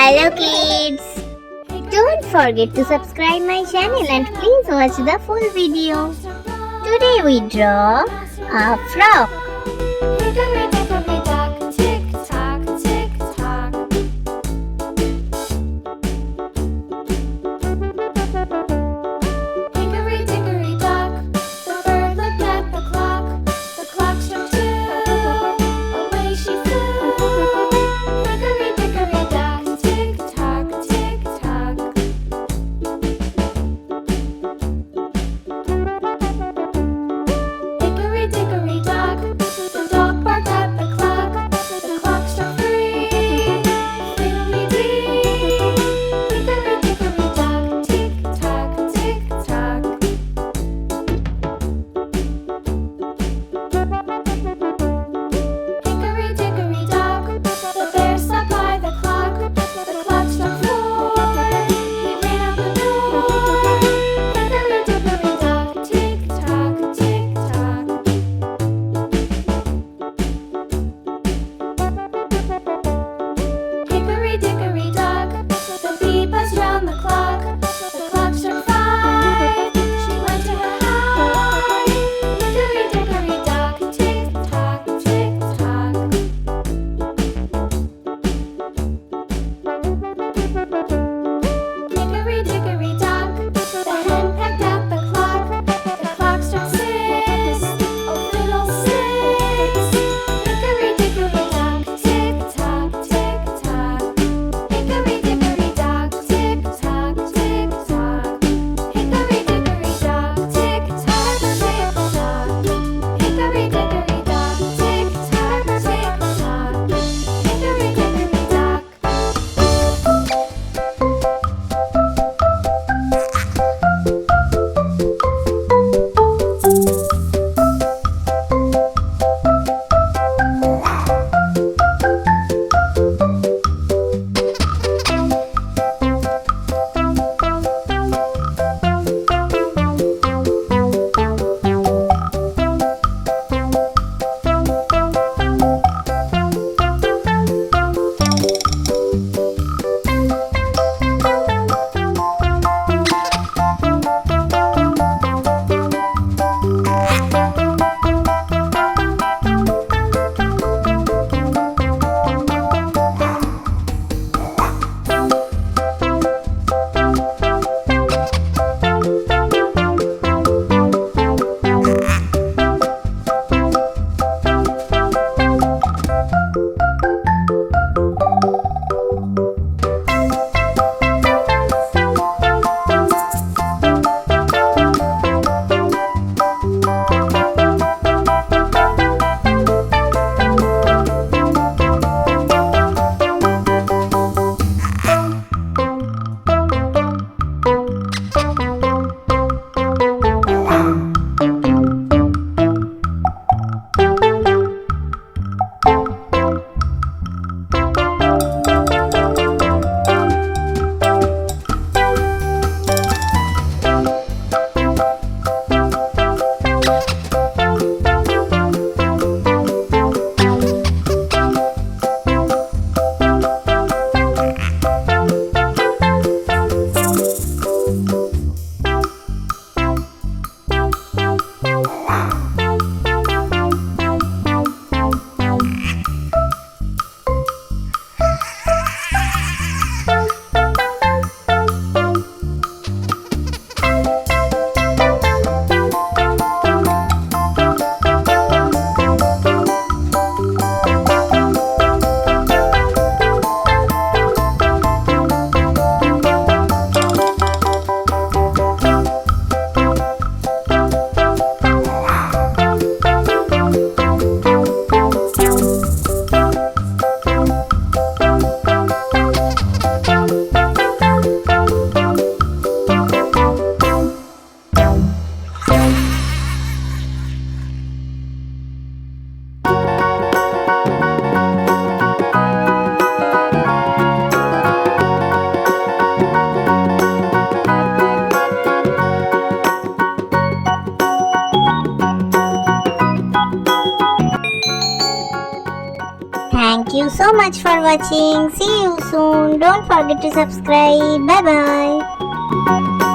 Hello kids! Don't forget to subscribe my channel and please watch the full video. Today we draw a frog. Hickory dickory dock, tick tock, tick tock. Hickory dickory dock, the bird looked at the clock. The clock struck two, away she flew. Hickory dickory dock, tick tock, tick tock. Hickory dickory dock, the dog barked at Thank you so much for watching. See you soon. Don't forget to subscribe. Bye bye.